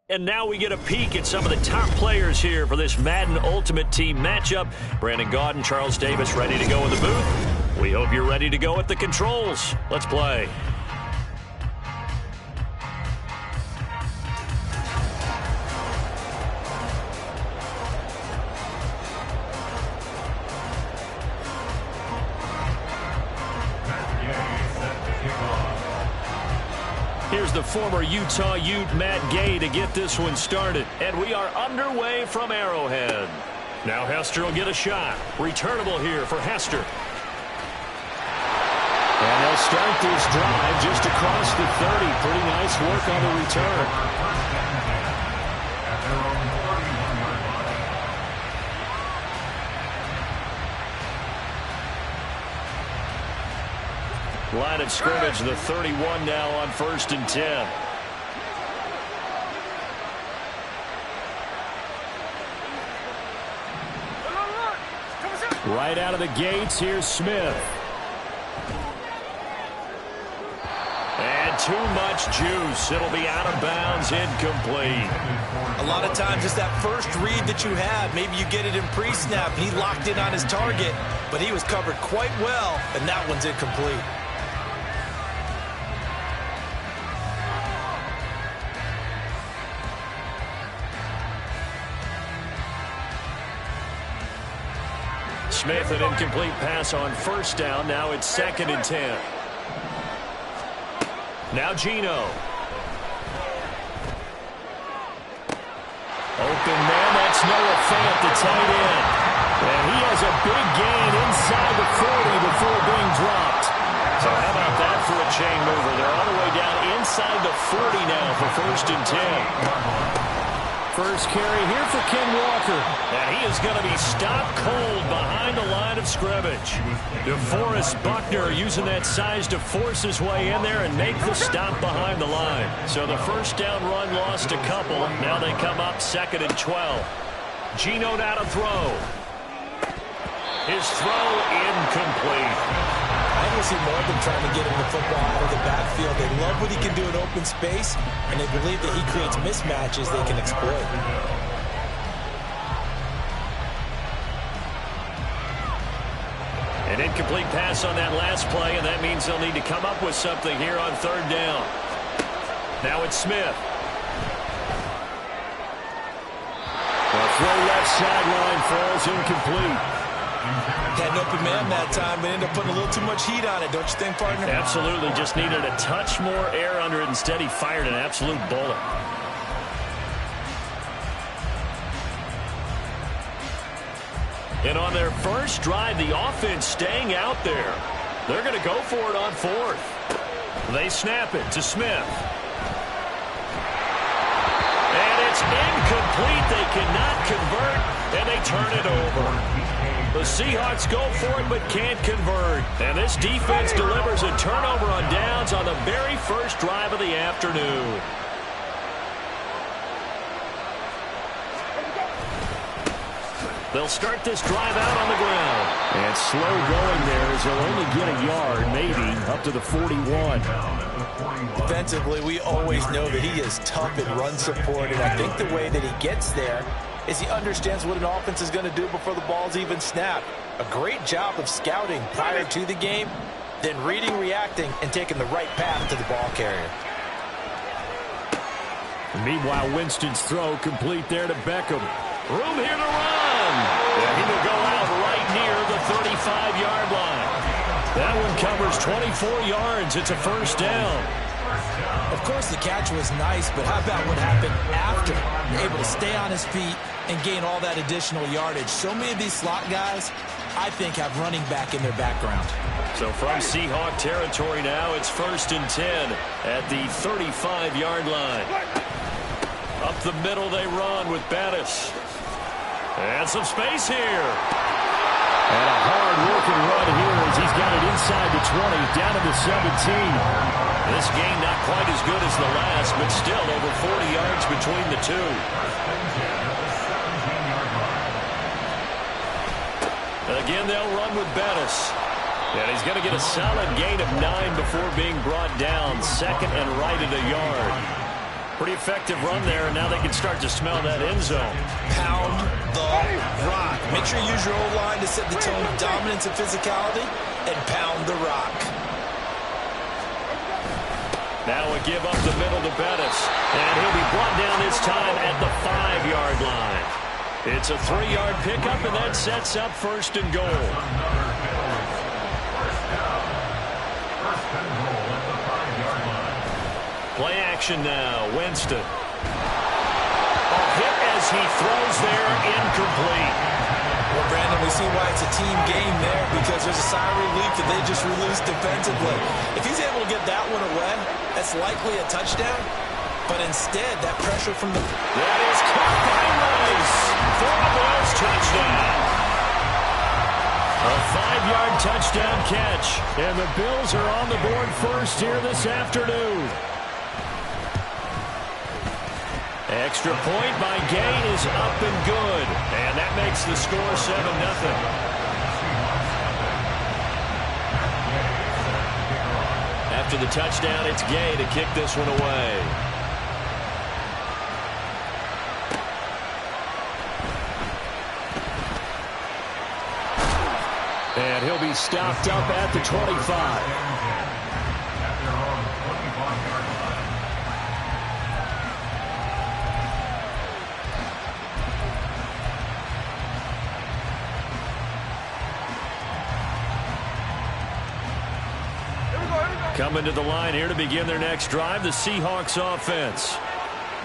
And now we get a peek at some of the top players here for this Madden Ultimate Team matchup. Brandon Gaudin, Charles Davis ready to go in the booth. We hope you're ready to go at the controls. Let's play. Here's the former Utah Ute, Matt Gay, to get this one started. And we are underway from Arrowhead. Now Hester will get a shot. Returnable here for Hester. And they'll start this drive just across the 30. Pretty nice work on the return. Line of scrimmage, the 31 now on 1st and 10. Right out of the gates, here's Smith. And too much juice. It'll be out of bounds, incomplete. A lot of times it's that first read that you have. Maybe you get it in pre-snap. He locked in on his target, but he was covered quite well, and that one's incomplete. Smith, an incomplete pass on 1st down. Now it's 2nd and 10. Now Geno. Open man, that's Noah Fant, the tight end. And he has a big gain inside the 40 before being dropped. So how about that for a chain mover? They're all the way down inside the 40 now for 1st and 10. First carry here for Ken Walker. And he is going to be stopped cold behind the line of scrimmage. DeForest Buckner using that size to force his way in there and make the stop behind the line. So the 1st down run lost a couple. Now they come up 2nd and 12. Geno now to throw. His throw incomplete. I don't see more than trying to get him the football out of the backfield. They love what he can do in open space, and they believe that he creates mismatches they can exploit. An incomplete pass on that last play, and that means they'll need to come up with something here on 3rd down. Now it's Smith. The throw left sideline falls incomplete. Had an open man that time, but ended up putting a little too much heat on it, don't you think, partner? Absolutely. Just needed a touch more air under it. Instead, he fired an absolute bullet. And on their first drive, the offense staying out there. They're going to go for it on 4th. They snap it to Smith. And it's incomplete. They cannot convert, and they turn it over. The Seahawks go for it but can't convert. And this defense delivers a turnover on downs on the very first drive of the afternoon. They'll start this drive out on the ground. And slow going there as they'll only get a yard, maybe, up to the 41. Defensively, we always know that he is tough in run support, and I think the way that he gets there is he understands what an offense is going to do before the ball's even snapped. A great job of scouting prior to the game, then reading, reacting, and taking the right path to the ball carrier. Meanwhile, Winston's throw complete there to Beckham. Room here to run. And he will go out right near the 35-yard line. That one covers 24 yards. It's a 1st down. Of course, the catch was nice, but how about what happened after? Able to stay on his feet and gain all that additional yardage. So many of these slot guys, I think, have running back in their background. So from Seahawk territory now, it's 1st and 10 at the 35-yard line. Up the middle they run with Bettis. And some space here. And a hard-working run here as he's got it inside the 20, down to the 17. This game not quite as good as the last, but still over 40 yards between the two. Again, they'll run with Bettis. And he's going to get a solid gain of 9 before being brought down. 2nd and right at a yard. Pretty effective run there, and now they can start to smell that end zone. Pound the rock. Make sure you use your O-line to set the tone of dominance and physicality, and pound the rock. Now a give up the middle to Bettis, and he'll be brought down this time at the 5-yard line. It's a 3-yard pickup, and that sets up first and goal. Play action now. Winston. A hit as he throws there, incomplete. Well, Brandon, we see why it's a team game there, because there's a sigh of relief that they just released defensively. If he's able to get that one away, that's likely a touchdown. But instead, that pressure from the... That is caught by Rice for a Bills touchdown. A 5-yard touchdown catch. And the Bills are on the board first here this afternoon. Extra point by Gay is up and good. And that makes the score 7-0. After the touchdown, it's Gay to kick this one away. And he'll be stopped up at the 25. Coming to the line here to begin their next drive, the Seahawks offense.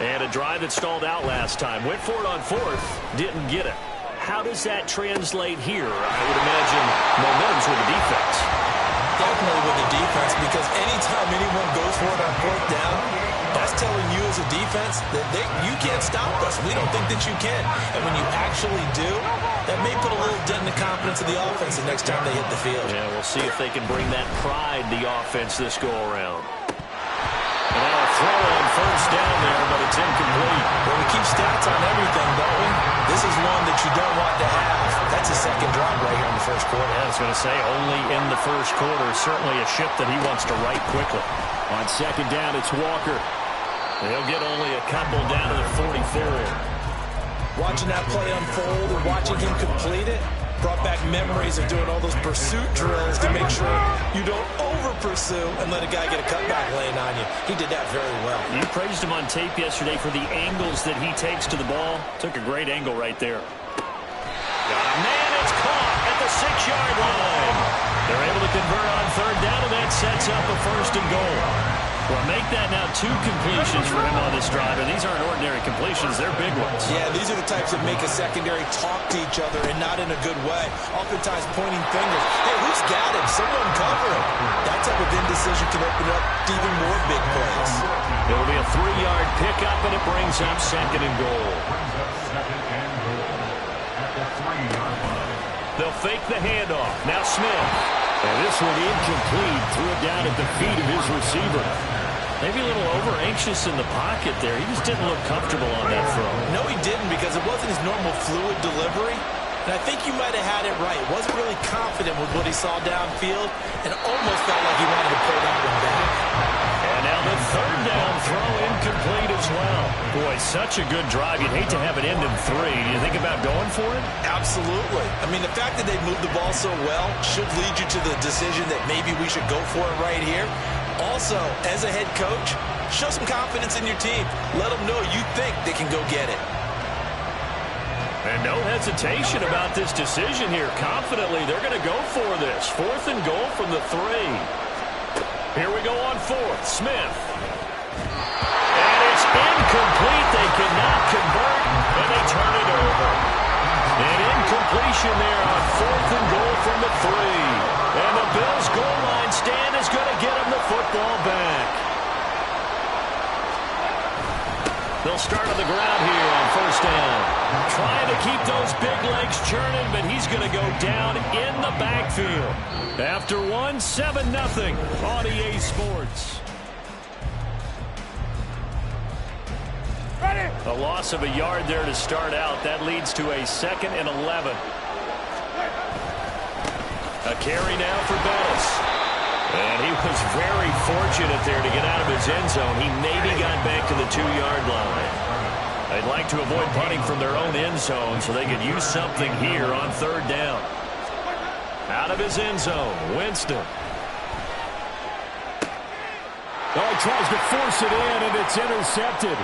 And a drive that stalled out last time. Went for it on 4th, didn't get it. How does that translate here? I would imagine momentum's with the defense. Definitely with the defense, because anytime anyone goes for it on 4th down, that's telling you as a defense that you can't stop us. We don't think that you can. And when you actually do, that may put a little dent in the confidence of the offense the next time they hit the field. Yeah, we'll see if they can bring that pride, the offense, this go-around. And now a throw on first down there, but it's incomplete. Well, we keep stats on everything, don't we? This is one that you don't want to have. That's a second drop right here in the first quarter. Yeah, I was going to say, only in the first quarter. Certainly a ship that he wants to right quickly. On second down, it's Walker. They'll get only a couple down to the 44. Watching that play unfold and watching him complete it brought back memories of doing all those pursuit drills to make sure you don't over-pursue and let a guy get a cutback lane on you. He did that very well. You praised him on tape yesterday for the angles that he takes to the ball. Took a great angle right there. Got a man, it's caught at the 6-yard line. They're able to convert on third down, and that sets up a first and goal. Well, make that now 2 completions for him on this drive, and these aren't ordinary completions. They're big ones. Yeah, these are the types that make a secondary talk to each other, and not in a good way. Oftentimes pointing fingers. Hey, who's got him? Someone cover him. That type of indecision can open up to even more big plays. It'll be a 3-yard pickup, and it brings up second and goal. They'll fake the handoff. Now Smith. And this one incomplete. Threw it down at the feet of his receiver. Maybe a little over-anxious in the pocket there. He just didn't look comfortable on that throw. No, he didn't, because it wasn't his normal fluid delivery. And I think you might have had it right. Wasn't really confident with what he saw downfield and almost felt like he wanted to pull that one back. And now the third down throw incomplete as well. Boy, such a good drive. You'd hate to have it end in 3. Do you think about going for it? Absolutely. I mean, the fact that they moved the ball so well should lead you to the decision that maybe we should go for it right here. Also, as a head coach, show some confidence in your team. Let them know you think they can go get it. And no hesitation about this decision here. Confidently, they're going to go for this. 4th and goal from the 3. Here we go on 4th. Smith. And it's incomplete. They cannot convert, and they turn it over. An incompletion there on 4th and goal from the 3. And the Bills' goal line stand is going to get them the football back. They'll start on the ground here on first down. Trying to keep those big legs churning, but he's going to go down in the backfield. After 7-0 on EA Sports. Ready. A loss of a yard there to start out. That leads to a 2nd and 11. A carry now for Bettis. And he was very fortunate there to get out of his end zone. He maybe got back to the 2-yard line. They'd like to avoid punting from their own end zone so they could use something here on 3rd down. Out of his end zone, Winston. Oh, he tries to force it in, and it's intercepted.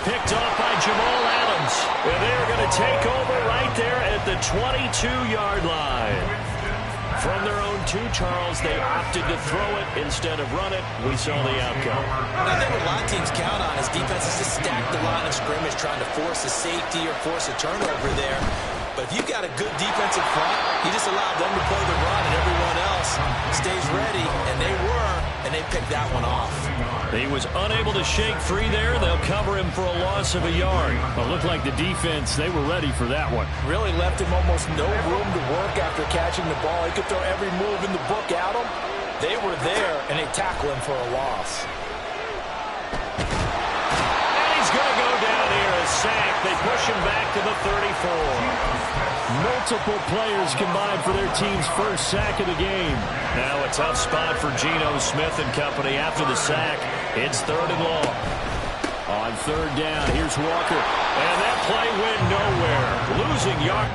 Picked off by Jamal Adams. And they're going to take over right there at the 22-yard line. From their own 2, Charles, they opted to throw it instead of run it. We saw the outcome. I think what a lot of teams count on is defenses to stack the line of scrimmage, trying to force a safety or force a turnover there. But if you've got a good defensive front, you just allow them to play the run and everyone else stays ready, and they were, and they picked that one off. He was unable to shake free there. They'll cover him for a loss of a yard. Well, it looked like the defense, they were ready for that one. Really left him almost no room to work after catching the ball. He could throw every move in the book at him. They were there, and they tackle him for a loss. And he's going to go down here, a sack. They push him back to the 34. Multiple players combined for their team's first sack of the game. Now a tough spot for Geno Smith and company after the sack. It's 3rd and long. On 3rd down, here's Walker. And that play went nowhere. Losing yard.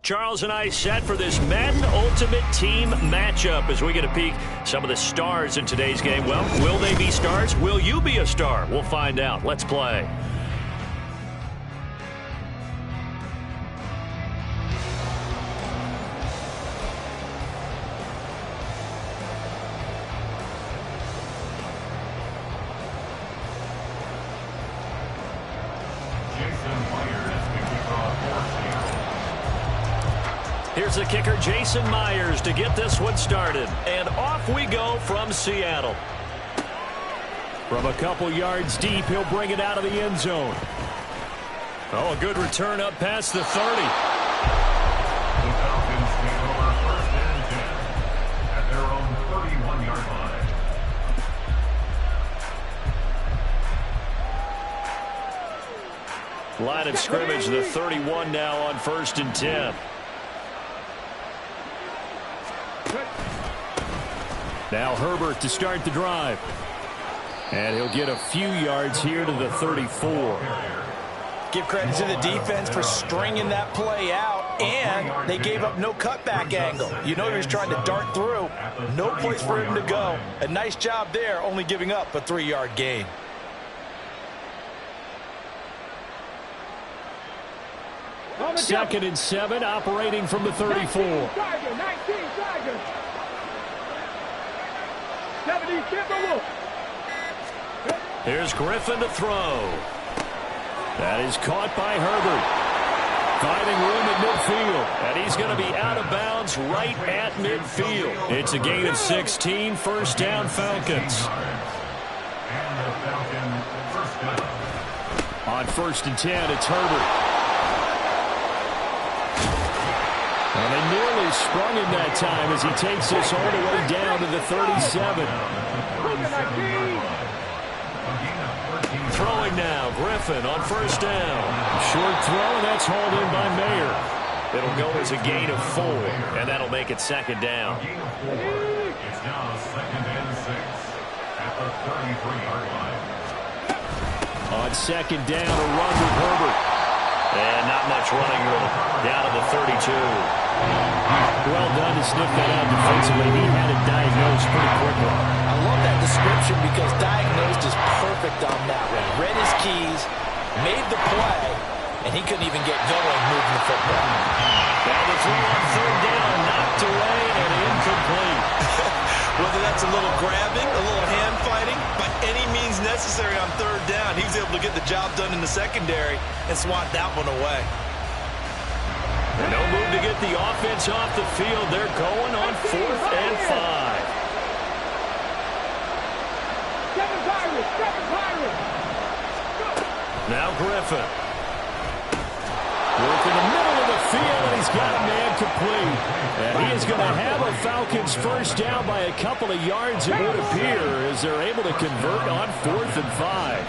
Charles and I set for this Madden Ultimate Team matchup as we get a peek some of the stars in today's game. Well, will they be stars? Will you be a star? We'll find out. Let's play. Here's the kicker, Jason Myers, to get this one started. And off we go from Seattle. From a couple yards deep, he'll bring it out of the end zone. Oh, a good return up past the 30. The Falcons take over 1st and 10 at their own 31-yard line. Line of scrimmage, the 31 now on 1st and 10. Now Herbert to start the drive. And he'll get a few yards here to the 34. Give credit to the defense for stringing that play out, and they gave up no cutback angle. You know he was trying to dart through. No place for him to go. A nice job there, only giving up a 3-yard gain. Second and 7, operating from the 34. Here's Griffin to throw. That is caught by Herbert. Finding room at midfield. And he's going to be out of bounds right at midfield. It's a gain of 16, 1st down Falcons. On 1st and 10, it's Herbert. And they nearly sprung him that time as he takes this all the way down to the 37. Throwing now, Griffin on 1st down. Short throw, and that's hauled in by Mayer. It'll go as a gain of 4, and that'll make it 2nd down. It's now 2nd and 6 at the 33-yard line. On 2nd down, a run with Herbert. And not much running room. Down to the 32. Well done to sniff that out defensively. He had it diagnosed pretty quickly. I love that description because diagnosed is perfect on that one. Read his keys, made the play, and he couldn't even get going moving the football. Now the throw on 3rd down, knocked away and incomplete. Whether that's a little grabbing, a little hand fighting, but any means necessary on third down. He was able to get the job done in the secondary and swat that one away. No move to get the offense off the field. They're going on 4th and 5. Now Griffin. Work in the middle of the field, and he's got a man complete. And he is going to have a Falcons first down by a couple of yards, it would appear, as they're able to convert on 4th and 5.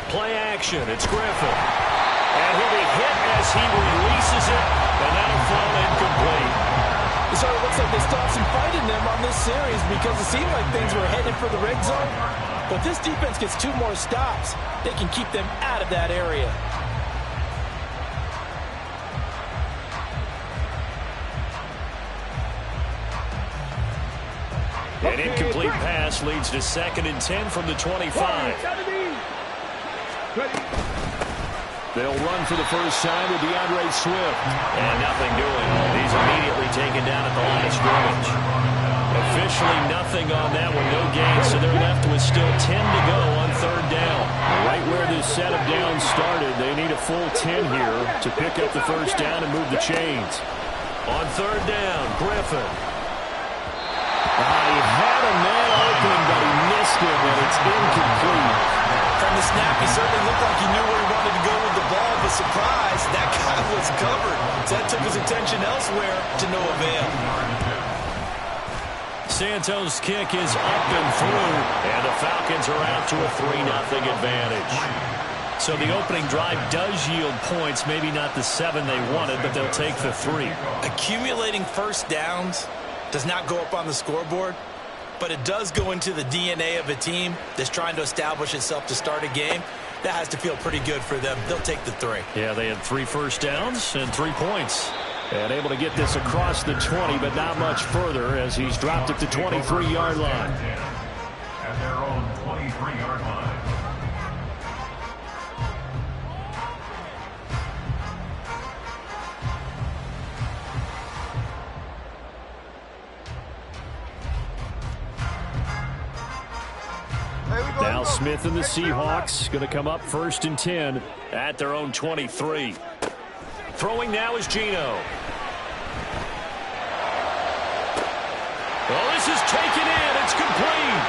Play action, it's Griffin. And he'll be hit as he releases it, and that'll fall incomplete. It sort of looks like they stopped some fight in them on this series because it seemed like things were headed for the red zone. But this defense gets 2 more stops. They can keep them out of that area. An incomplete pass leads to 2nd and 10 from the 25. They'll run for the first time with DeAndre Swift. And nothing doing. He's immediately taken down at the line of scrimmage. Officially nothing on that one. No gain, so they're left with still 10 to go on 3rd down. Right where this set of downs started, they need a full 10 here to pick up the first down and move the chains. On 3rd down, Griffin. He had a man open, but he missed him, and it's incomplete. From the snap, he certainly looked like he knew where he wanted to go with the ball, but surprise, that guy was covered. So that took his attention elsewhere to no avail. Santos' kick is up and through, and the Falcons are out to a 3-0 advantage. So the opening drive does yield points, maybe not the 7 they wanted, but they'll take the 3. Accumulating first downs does not go up on the scoreboard, but it does go into the DNA of a team that's trying to establish itself to start a game. That has to feel pretty good for them. They'll take the 3. Yeah, they had 3 first downs and 3 points. And able to get this across the 20, but not much further as he's dropped at the 23-yard line. At their own 23-yard line. Now Smith and the Seahawks going to come up 1st and 10 at their own 23. Throwing now is Geno. Well, this is taken in. It's complete.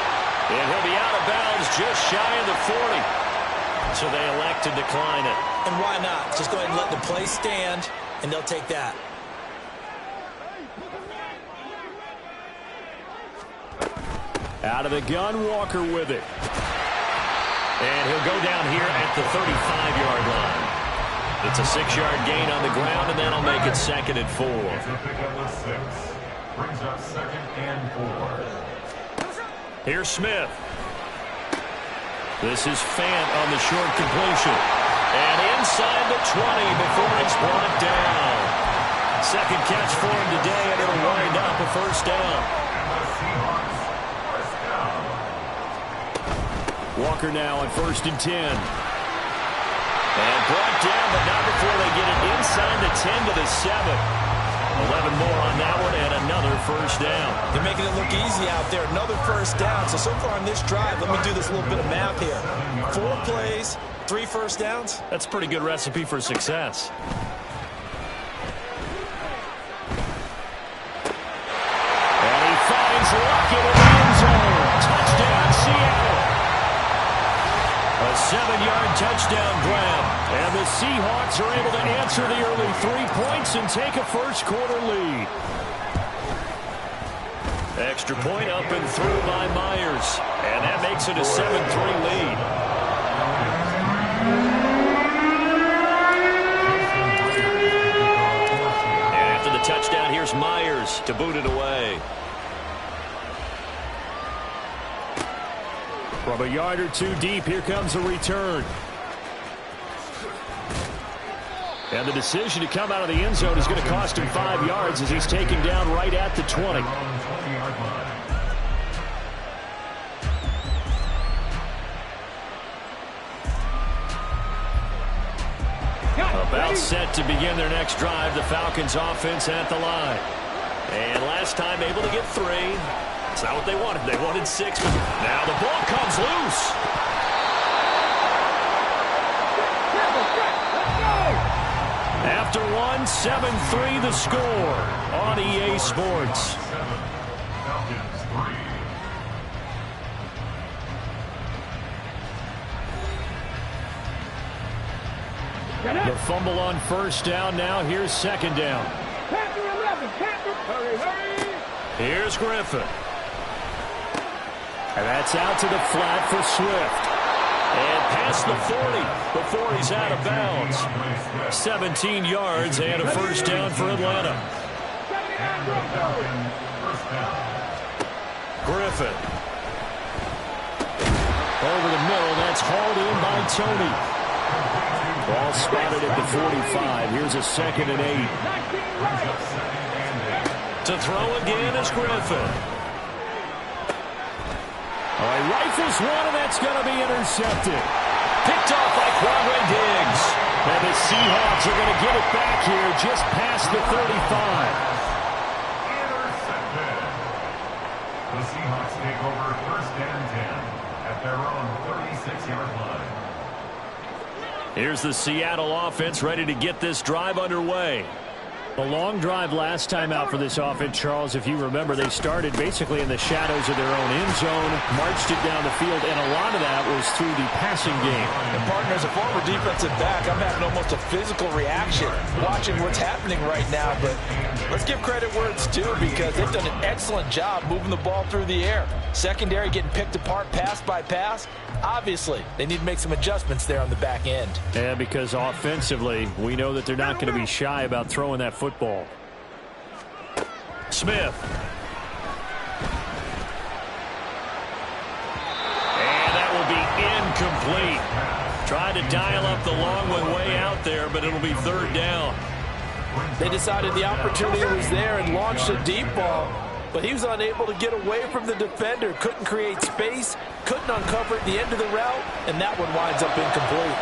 And he'll be out of bounds just shy of the 40. So they elect to decline it. And why not? Just go ahead and let the play stand, and they'll take that. Out of the gun, Walker with it. And he'll go down here at the 35-yard line. It's a 6-yard gain on the ground, and that'll make it 2nd and 4. Brings up 2nd and 4. Here's Smith. This is Fant on the short completion. And inside the 20 before it's brought down. 2nd catch for him today, and it'll wind up a first down. Walker now on 1st and 10. And brought down, but not before they get it inside the 10 to the 7. 11 more on that one, and another first down. They're making it look easy out there. Another first down. So far on this drive, let me do this little bit of math here. 4 plays, 3 first downs. That's a pretty good recipe for success. And he finds Lockett in the end zone. Touchdown, Seattle. A 7-yard touchdown grab. And the Seahawks are able to answer the early 3 points and take a first-quarter lead. Extra point up and through by Myers. And that makes it a 7-3 lead. And after the touchdown, here's Myers to boot it away. From a yard or 2 deep, here comes a return. And the decision to come out of the end zone is going to cost him 5 yards as he's taken down right at the 20. About set to begin their next drive. The Falcons offense at the line. And last time able to get 3. It's not what they wanted. They wanted 6. But now the ball comes loose. After 1, 7-3 the score on EA Sports. The fumble on first down. Now here's second down. Here's Griffin. And that's out to the flat for Swift. And past the 40 before he's out of bounds. 17 yards and a first down for Atlanta. Griffin. Over the middle. That's hauled in by Tony. Ball spotted at the 45. Here's a 2nd and 8. To throw again is Griffin. All right, rifles one, and that's going to be intercepted. Picked off by Quandre Diggs. And the Seahawks are going to get it back here just past the 35. Intercepted. The Seahawks take over 1st and 10 at their own 36-yard line. Here's the Seattle offense ready to get this drive underway. A long drive last time out for this offense, Charles. If you remember, they started basically in the shadows of their own end zone, marched it down the field, and a lot of that was through the passing game. And partner, as a former defensive back, I'm having almost a physical reaction watching what's happening right now. But let's give credit where it's due, because they've done an excellent job moving the ball through the air. Secondary getting picked apart pass by pass. Obviously, they need to make some adjustments there on the back end. Yeah, because offensively, we know that they're not going to be shy about throwing that football. Smith. And that will be incomplete. Tried to dial up the long one way out there, but it'll be 3rd down. They decided the opportunity was there and launched a deep ball, but he was unable to get away from the defender. Couldn't create space, couldn't uncover at the end of the route, and that one winds up incomplete.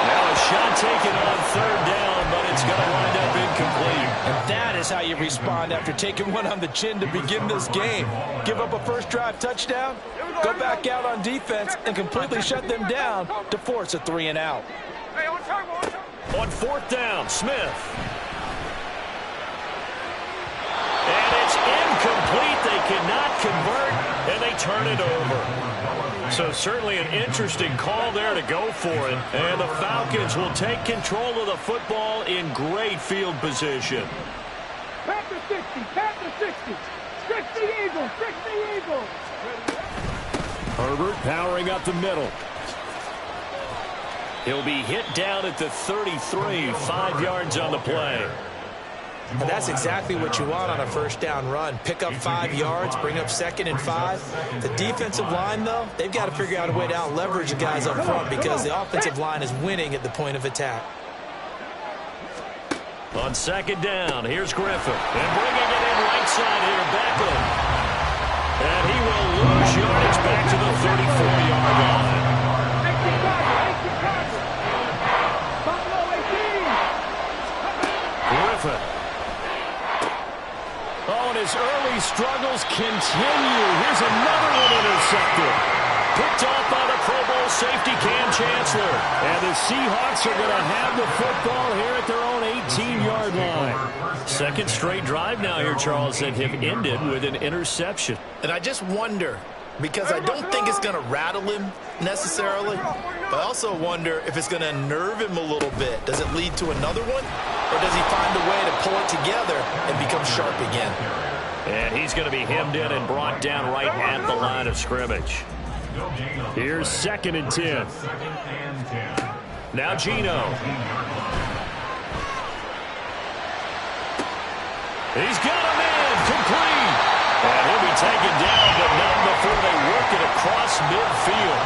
Now a shot taken on 3rd down, but it's going to wind up incomplete. And that is how you respond after taking one on the chin to begin this game. Give up a first drive touchdown, go back out on defense, and completely shut them down to force a 3 and out. On 4th down, Smith. And it's incomplete. They cannot convert, and they turn it over. So certainly an interesting call there to go for it. And the Falcons will take control of the football in great field position. Panther 60, Panther 60. Trick the Eagles, trick the Eagles. Herbert powering up the middle. He'll be hit down at the 33, 5 yards on the play. And that's exactly what you want on a first down run. Pick up 5 yards, bring up 2nd and 5. The defensive line, though, they've got to figure out a way to out-leverage the guys up front, because the offensive line is winning at the point of attack. On 2nd down, here's Griffin. And bringing it in right side here, Beckham. And he will lose yardage back to the 34-yard line. Griffin. Oh, and his early struggles continue. Here's another one intercepted. Picked off by the Pro Bowl safety Cam Chancellor. And the Seahawks are going to have the football here at their own 18-yard line. 2nd straight drive now here, Charles, that have ended with an interception. And I just wonder, because I don't think it's going to rattle him necessarily, but I also wonder if it's going to nerve him a little bit. Does it lead to another one? Or does he find a way to pull it together and become sharp again? And he's going to be hemmed in and brought down right at the line of scrimmage. Here's 2nd and 10. Now Geno. He's got him in, complete. And he'll be taken down, but not before they work it across midfield.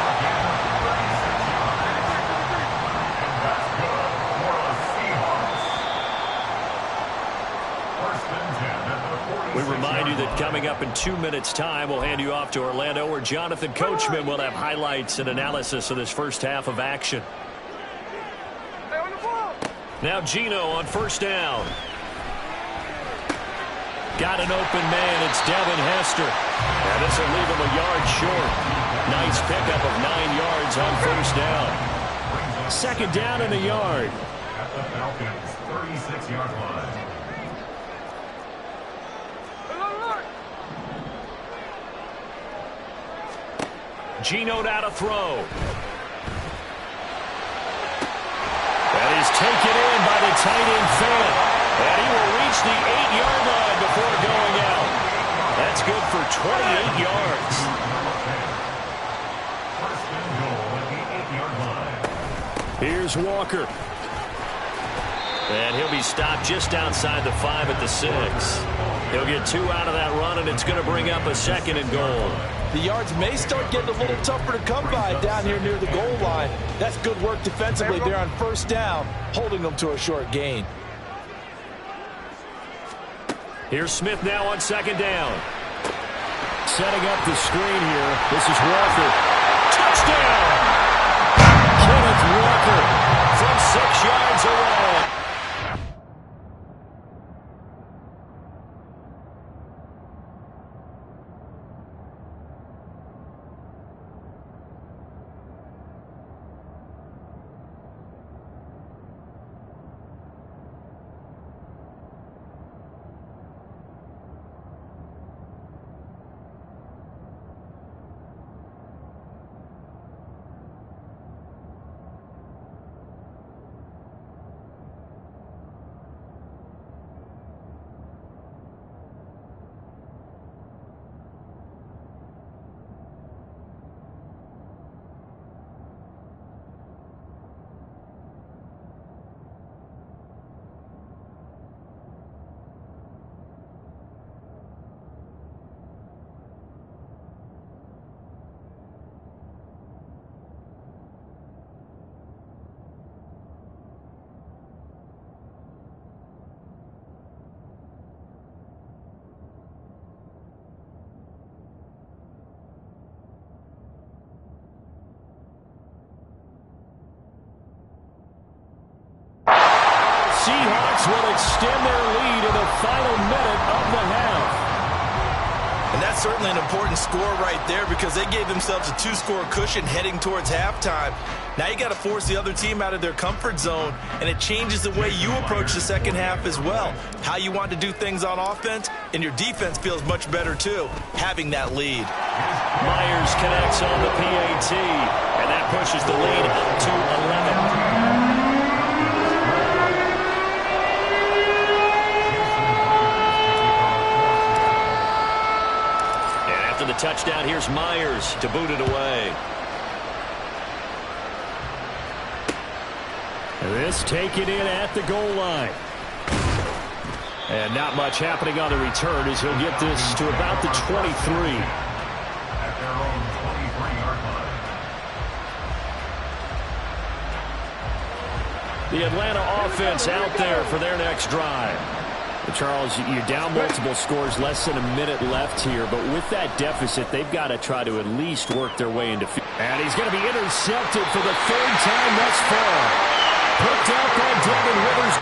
We remind you that coming up in 2 minutes' time, we'll hand you off to Orlando, where Jonathan Coachman will have highlights and analysis of this first half of action. Now Geno on 1st down. Got an open man. It's Devin Hester. And this will leave him a yard short. Nice pickup of 9 yards on first down. Second down and a yard. At the Falcons' 36-yard line. Geno now to throw. That is taken in by the tight end Fant. And he will reach the 8-yard line before going out. That's good for 28 yards. First and goal at the 8-yard line. Here's Walker. And he'll be stopped just outside the 5 at the 6. He'll get 2 out of that run, and it's going to bring up a second and goal. The yards may start getting a little tougher to come by down here near the goal line. That's good work defensively there on first down, holding them to a short gain. Here's Smith now on second down. Setting up the screen here. This is Walker. Touchdown! Kenneth Walker from 6 yards away. Seahawks will extend their lead in the final minute of the half. And that's certainly an important score right there because they gave themselves a 2-score cushion heading towards halftime. Now you got to force the other team out of their comfort zone, and it changes the way you approach the second half as well. How you want to do things on offense, and your defense feels much better too, having that lead. Myers connects on the PAT, and that pushes the lead up to 11. The touchdown, here's Myers to boot it away. This taken in at the goal line. And not much happening on the return as he'll get this to about the 23. At their own 23-yard line. The Atlanta offense out there for their next drive. Charles, you're down multiple scores, less than a minute left here, but with that deficit, they've got to try to at least work their way into field. And he's going to be intercepted for the 3rd time thus far. Picked out by Devin Rivers.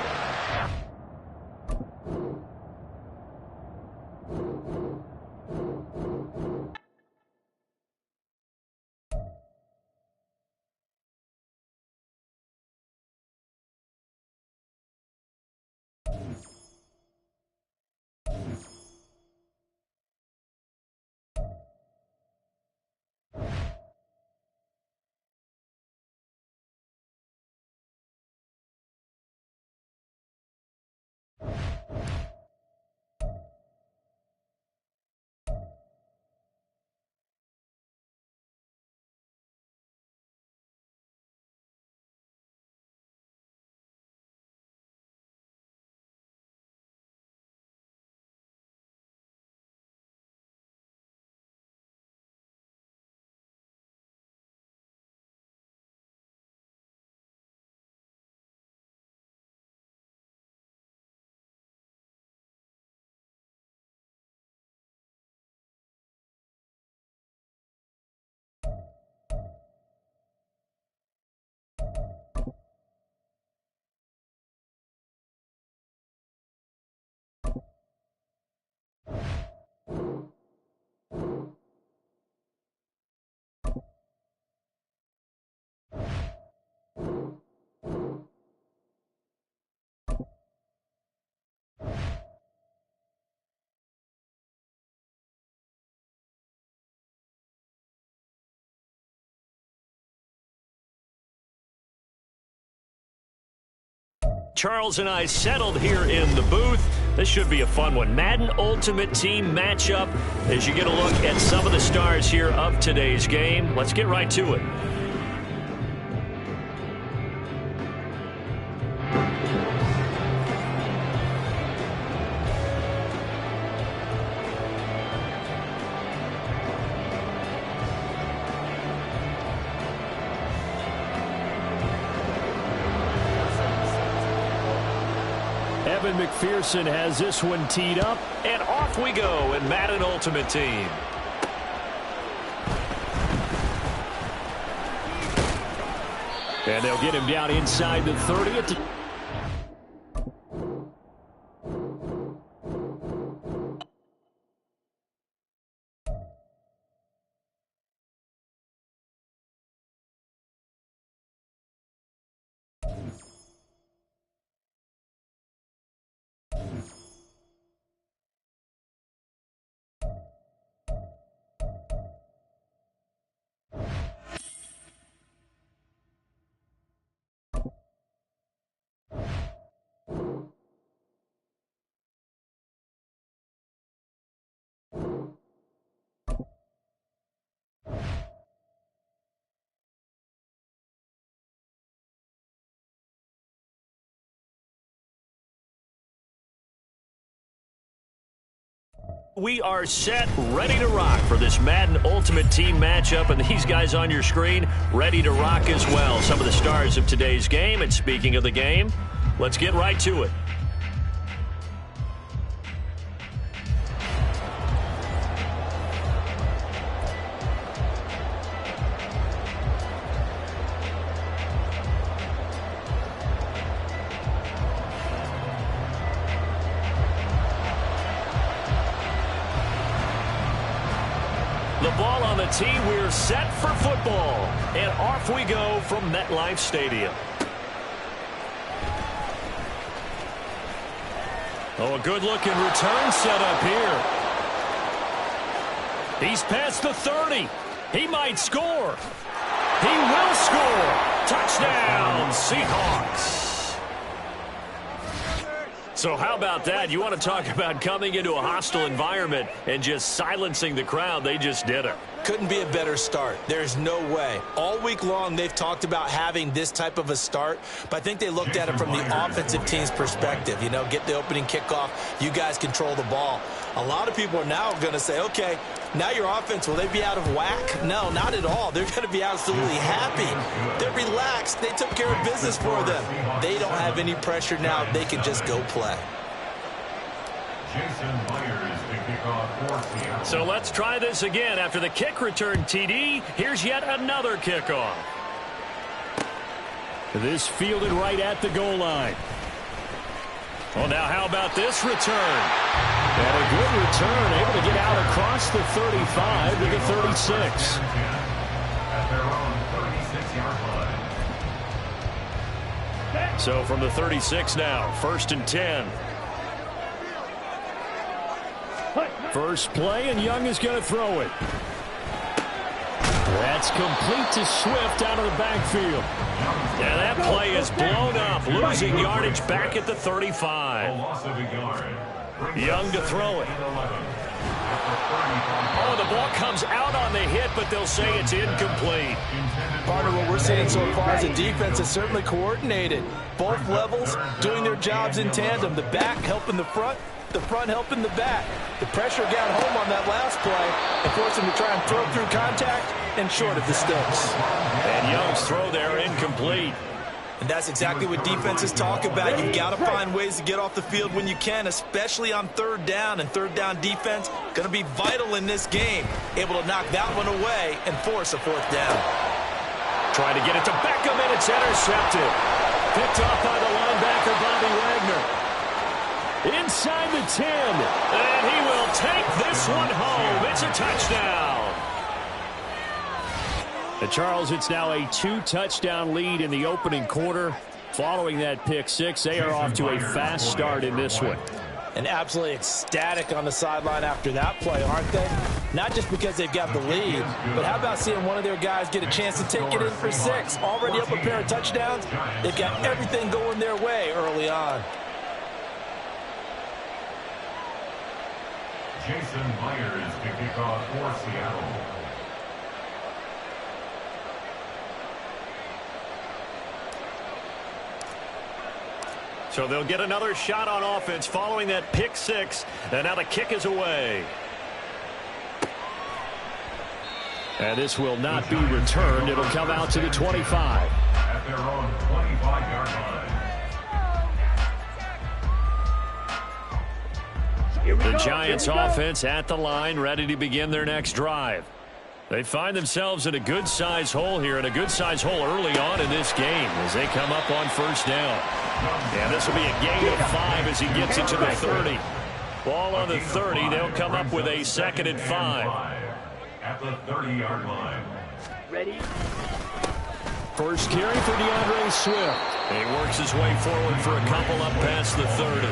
Charles and I settled here in the booth. This should be a fun one. Madden Ultimate Team matchup as you get a look at some of the stars here of today's game. Let's get right to it. Evan McPherson has this one teed up. And off we go in Madden Ultimate Team. And they'll get him down inside the 30. We are set, ready to rock for this Madden Ultimate Team matchup, and these guys on your screen ready to rock as well. Some of the stars of today's game, and speaking of the game, let's get right to it. The ball on the tee, we're set for football. And off we go from MetLife Stadium. Oh, a good-looking return set up here. He's past the 30. He might score. He will score. Touchdown, Seahawks. So how about that? You want to talk about coming into a hostile environment and just silencing the crowd. They just did it. Couldn't be a better start. There's no way. All week long, they've talked about having this type of a start, but I think they looked at it from the offensive team's perspective. You know, get the opening kickoff. You guys control the ball. A lot of people are now going to say, okay, now your offense, will they be out of whack? No, not at all. They're going to be absolutely happy. They're relaxed. They took care of business for them. They don't have any pressure now. They can just go play. So let's try this again. After the kick return TD, here's yet another kickoff. This fielded right at the goal line. Well, now how about this return? And a good return, able to get out across the 35 to the 36. At their own 36-yard line. So from the 36 now, 1st and 10. First play, and Young is going to throw it. That's complete to Swift out of the backfield. Yeah, that play is blown up, losing yardage back at the 35. Young to throw it. Oh, the ball comes out on the hit, but they'll say it's incomplete. Partner, what we're seeing so far is the defense is certainly coordinated. Both levels doing their jobs in tandem. The back helping the front helping the back. The pressure got home on that last play and forced him to try and throw through contact and short of the sticks. And Young's throw there incomplete. And that's exactly what defenses talk about. You've got to find ways to get off the field when you can, especially on third down. And third down defense going to be vital in this game. Able to knock that one away and force a 4th down. Trying to get it to Beckham, and it's intercepted. Picked off by the linebacker, Bobby Wagner. Inside the 10. And he will take this one home. It's a touchdown. Charles, it's now a 2-touchdown lead in the opening quarter. Following that pick six, they are off to a fast start in this one. And absolutely ecstatic on the sideline after that play, aren't they? not just because they've got the lead, but how about seeing one of their guys get a chance to take it in for 6? Already up a pair of touchdowns. They've got everything going their way early on. Jason Myers to kick off for Seattle. So they'll get another shot on offense following that pick 6. And now the kick is away. And this will not be returned. It'll come out to the 25. At their own 25-yard line. The Giants offense at the line, ready to begin their next drive. They find themselves in a good-sized hole here, and a good-sized hole early on in this game as they come up on first down. And this will be a gain of 5 as he gets it to the 30. Ball on the 30. They'll come up with a 2nd and 5. At the 30-yard line. Ready? First carry for DeAndre Swift. He works his way forward for a couple up past the 30.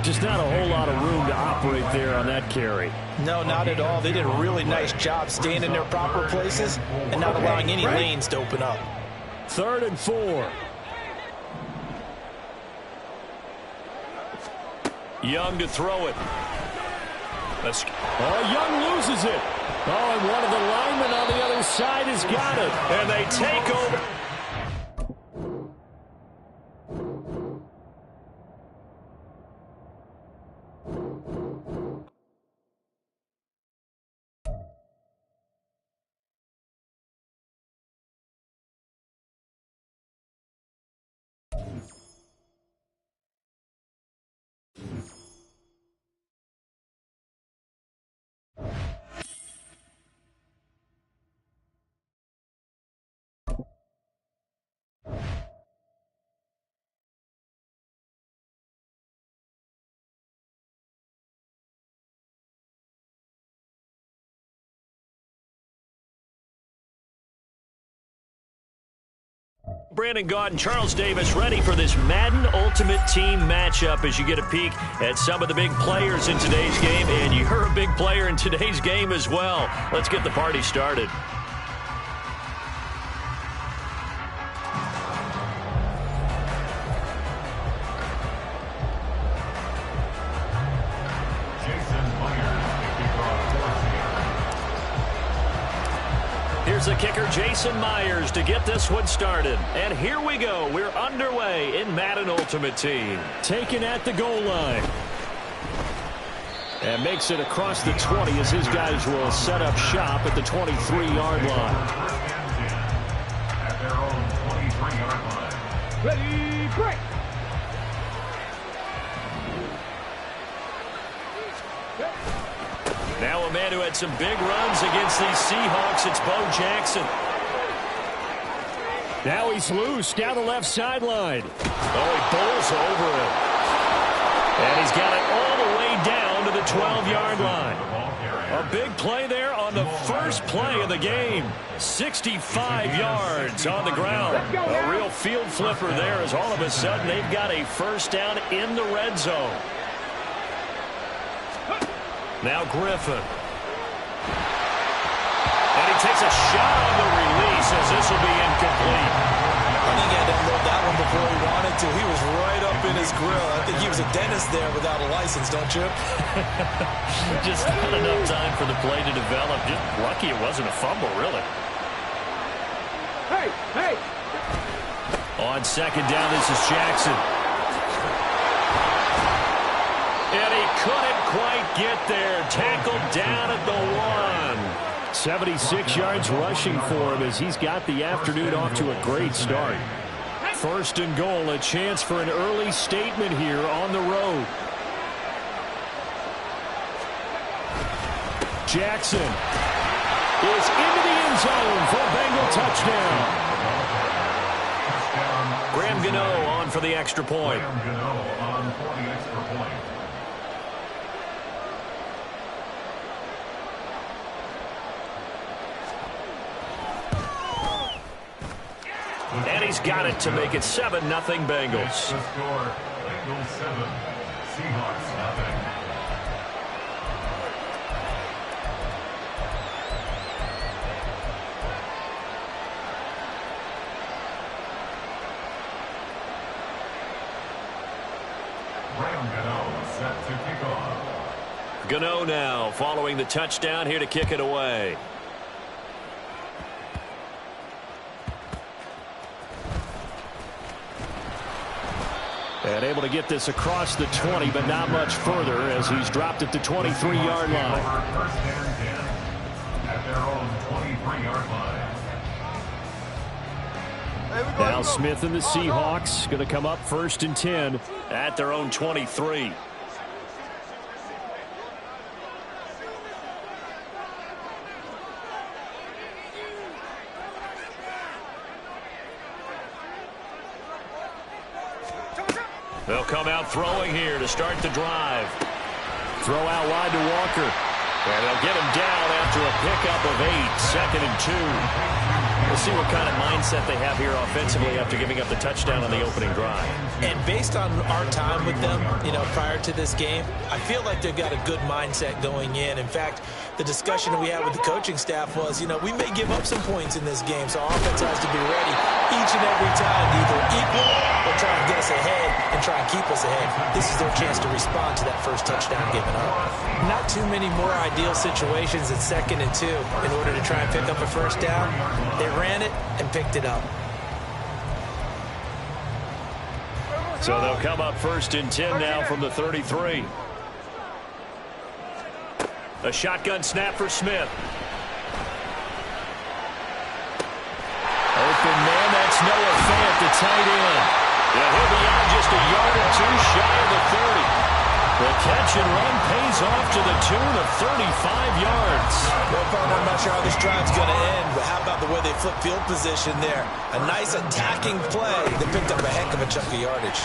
Just not a whole lot of room to operate there on that carry. No, not at all. They did a really nice job staying in their proper places and not allowing any lanes to open up. 3rd and 4. Young to throw it. Young loses it. Oh, and one of the linemen on the other side has got it. And they take over. Brandon Gaudin, Charles Davis ready for this Madden Ultimate Team matchup as you get a peek at some of the big players in today's game. And you're a big player in today's game as well. Let's get the party started. Here's the kicker, Jason Myers, to get this one started. And here we go. We're underway in Madden Ultimate Team. Taken at the goal line. And makes it across the 20 as his guys will set up shop at the 23-yard line. At their own 23-yard line. Ready, break! Now a man who had some big runs against these Seahawks, it's Bo Jackson. Now he's loose down the left sideline. Oh, he bowls over it. And he's got it all the way down to the 12-yard line. A big play there on the first play of the game. 65 yards on the ground. A real field flipper there as all of a sudden they've got a first down in the red zone. Now Griffin. And he takes a shot on the release as this will be incomplete. I think he had to unload that one before he wanted to. He was right up in his grill. I think he was a dentist there without a license, don't you? Just not enough time for the play to develop. Just lucky it wasn't a fumble, really. Hey, hey! On second down, this is Jackson. And he couldn't quite get there. Tackled down at the 1. 76 yards rushing for him as he's got the afternoon off to a great start. First and goal, a chance for an early statement here on the road. Jackson is into the end zone for a Bengal touchdown. Graham Gano on for the extra point. Graham Gano on for the extra point. And he's got it to make it 7-0 Bengals. The score, Bengals 7, Seahawks 0. Gano now following the touchdown here to kick it away. And able to get this across the 20, but not much further as he's dropped at the 23-yard line. First and 10 at their own 23-yard line. Now Smith and the Seahawks going to come up first and 10 at their own 23. They'll come out throwing here to start the drive. Throw out wide to Walker. And they'll get him down after a pickup of 8, 2nd and 2. We'll see what kind of mindset they have here offensively after giving up the touchdown on the opening drive. And based on our time with them, prior to this game, I feel like they've got a good mindset going in. In fact, the discussion we had with the coaching staff was, we may give up some points in this game, so our offense has to be ready each and every time to either equal or try and get us ahead and try and keep us ahead. This is their chance to respond to that first touchdown given up. Not too many more ideal situations in 2nd and 2 in order to try and pick up a first down. They ran it and picked it up. So they'll come up first and 10 now from the 33. A shotgun snap for Smith. Open man, that's Noah Fant, the tight end. Yeah, he'll be out just a yard or two shy of the 30. The catch and run pays off to the tune of 35 yards. Well, I'm not sure how this drive's going to end, but how about the way they flip field position there? A nice attacking play that picked up a heck of a chunk of yardage.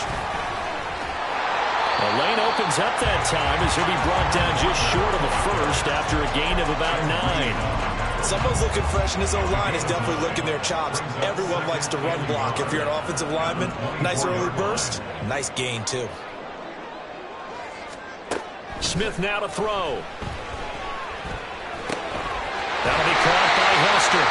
The lane opens up that time as he'll be brought down just short of a first after a gain of about 9. Someone's looking fresh, and his O-line is definitely licking their chops. Everyone likes to run block. If you're an offensive lineman, nice early burst, nice gain, too. Smith now to throw. That'll be caught by Hester.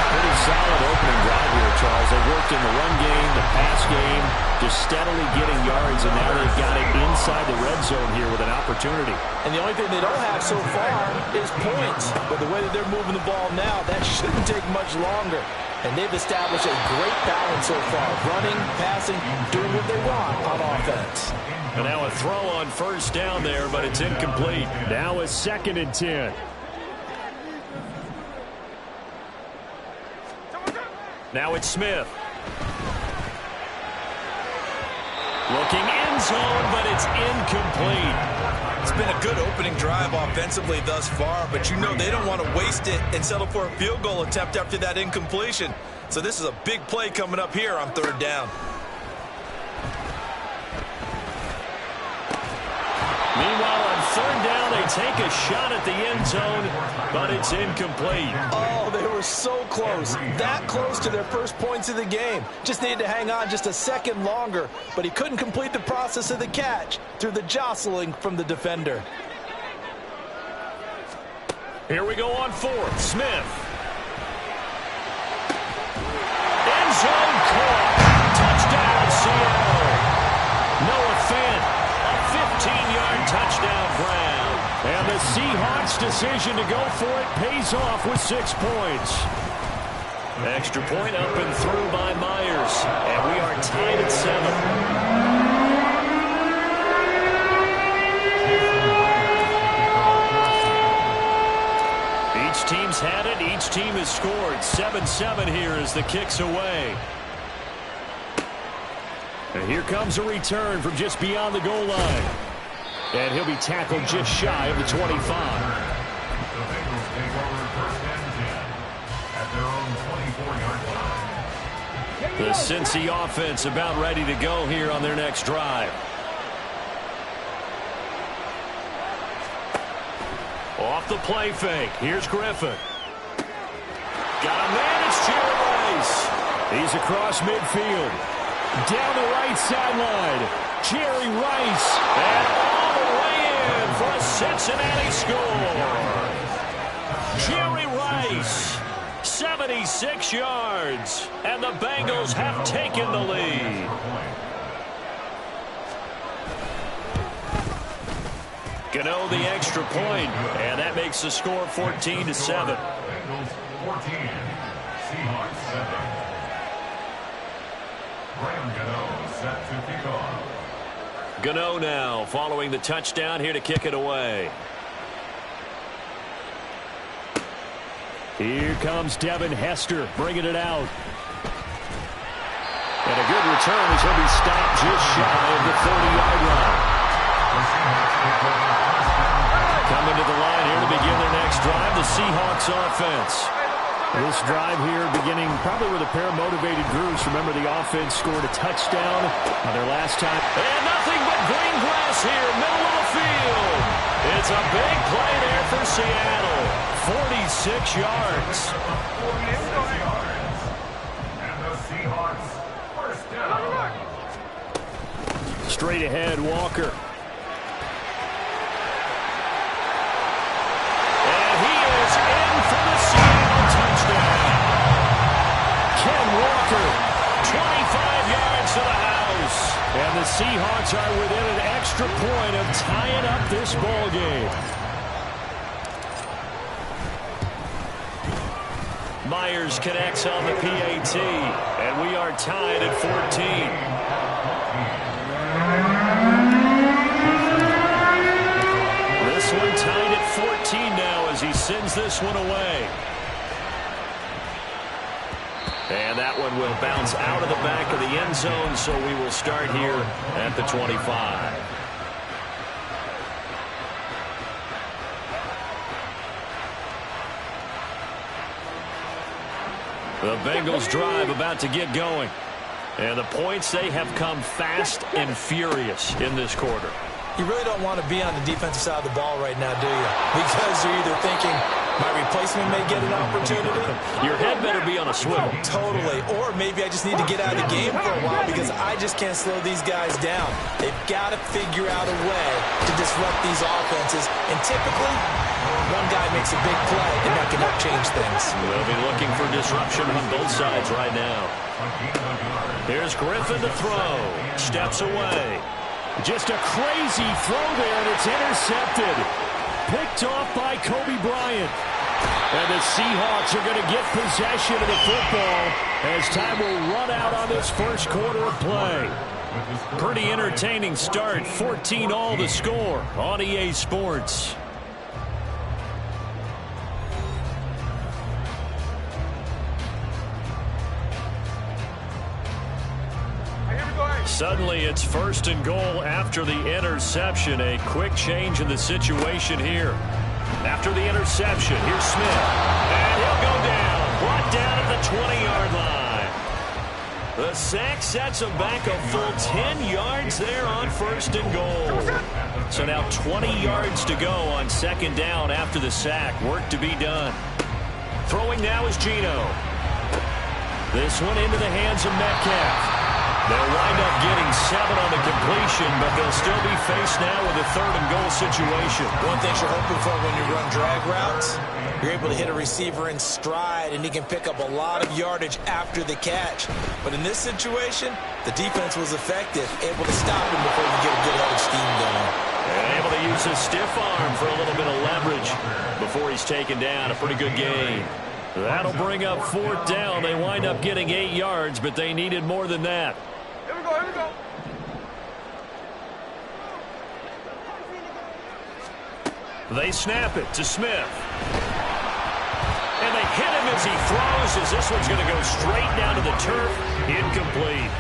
Pretty solid opening drive here, Charles. They worked in the run game, the pass game, just steadily getting yards, and now they've got it inside the red zone here with an opportunity. And the only thing they don't have so far is points. But the way that they're moving the ball now, that shouldn't take much longer. And they've established a great balance so far. Running, passing, doing what they want on offense. And now a throw on first down there, but it's incomplete. Now a 2nd and 10. Now it's Smith. Looking end zone, but it's incomplete. It's been a good opening drive offensively thus far, but they don't want to waste it and settle for a field goal attempt after that incompletion. So this is a big play coming up here on 3rd down. Meanwhile, on 3rd down, they take a shot at the end zone, but it's incomplete. Oh, they were so close. That close to their first points of the game. Just needed to hang on just a second longer, but he couldn't complete the process of the catch through the jostling from the defender. Here we go on 4th. Smith. End zone caught. Touchdown, Seattle. Noah Fant, a 15-yard touchdown grab. And the Seahawks' decision to go for it pays off with 6 points. Extra point up and through by Myers. And we are tied at 7. Each team's had it. Each team has scored. 7-7 here as the kick's away. And here comes a return from just beyond the goal line. And he'll be tackled just shy of the 25. The Bengals take over 1st and 10 at their own 24-yard line. The Cincy offense about ready to go here on their next drive. Off the play fake. Here's Griffin. Got a man. It's Jerry Rice. He's across midfield. Down the right sideline. Jerry Rice. And all the way in for a Cincinnati score. Jerry Rice. 76 yards. And the Bengals have taken the lead. Gano the extra point, and that makes the score 14-7. Bengals 14, Seahawks 7. Graham Gano set to kick off. Gano now following the touchdown here to kick it away. Here comes Devin Hester bringing it out. And a good return as he'll be stopped just shy of the 30-yard line. Coming to the line here to begin their next drive, the Seahawks offense. This drive here beginning probably with a pair of motivated groups. Remember, the offense scored a touchdown on their last time. And nothing but green grass here, middle of the field. It's a big play there for Seattle. 46 yards. 46 yards. And the Seahawks first down. Straight ahead, Walker. And he is in for the Seattle touchdown. Ken Walker. 25 yards to the house. And the Seahawks are within an extra point of tying up this ball game. Myers connects on the PAT, and we are tied at 14. This one tied at 14 now as he sends this one away. And that one will bounce out of the back of the end zone, so we will start here at the 25. The Bengals drive about to get going. And the points, they have come fast and furious in this quarter. You really don't want to be on the defensive side of the ball right now, do you? Because you're either thinking, my replacement may get an opportunity. Your head better be on a swivel. Totally. Or maybe I just need to get out of the game for a while because I just can't slow these guys down. They've got to figure out a way to disrupt these offenses. And typically, one guy makes a big play, and that can help change things. We'll be looking for disruption on both sides right now. Here's Griffin to throw. Steps away. Just a crazy throw there, and it's intercepted. Picked off by Kobe Bryant. And the Seahawks are going to get possession of the football as time will run out on this first quarter of play. Pretty entertaining start. 14-all the score on EA Sports. Suddenly, it's first and goal after the interception. A quick change in the situation here. After the interception, here's Smith. And he'll go down. Brought down at the 20-yard line. The sack sets him back a full 10 yards there on first and goal. So now 20 yards to go on second down after the sack. Work to be done. Throwing now is Geno. This one into the hands of Metcalf. They'll wind up getting 7 on the completion, but they'll still be faced now with a third and goal situation. One thing you're hoping for when you run drag routes, you're able to hit a receiver in stride, and he can pick up a lot of yardage after the catch. But in this situation, the defense was effective, able to stop him before you get a good head of steam going. And able to use his stiff arm for a little bit of leverage before he's taken down. A pretty good game. That'll bring up fourth down. They wind up getting 8 yards, but they needed more than that. Here we go, here we go. They snap it to Smith. And they hit him as he throws, as this one's going to go straight down to the turf. Incomplete.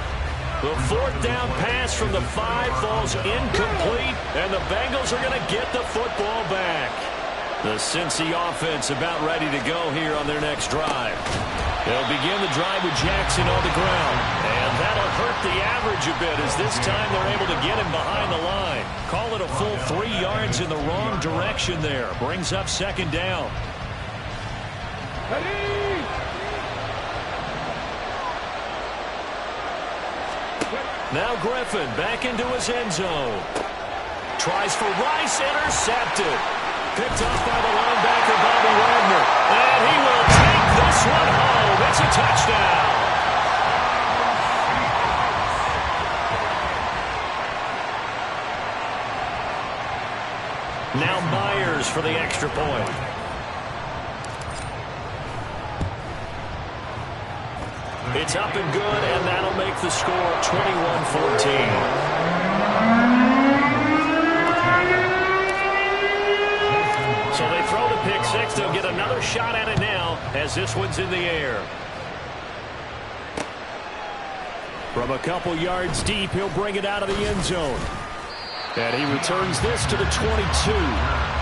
The fourth down pass from the 5 falls incomplete, and the Bengals are going to get the football back. The Cincy offense about ready to go here on their next drive. They'll begin the drive with Jackson on the ground. And that'll hurt the average a bit as this time they're able to get him behind the line. Call it a full 3 yards in the wrong direction there. Brings up second down. Ready? Now Griffin back into his end zone. Tries for Rice, intercepted. Picked off by the linebacker, Bobby Wagner. And he will take this one home. It's a touchdown. for the extra point. It's up and good, and that'll make the score 21-14. So they throw the pick six. They'll get another shot at it now as this one's in the air. From a couple yards deep, he'll bring it out of the end zone. And he returns this to the 22.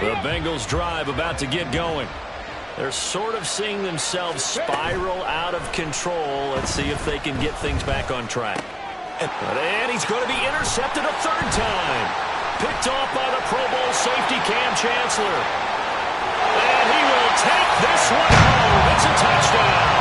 The Bengals drive about to get going. They're sort of seeing themselves spiral out of control. Let's see if they can get things back on track. And he's going to be intercepted a third time. Picked off by the Pro Bowl safety Cam Chancellor. And he will take this one home. It's a touchdown.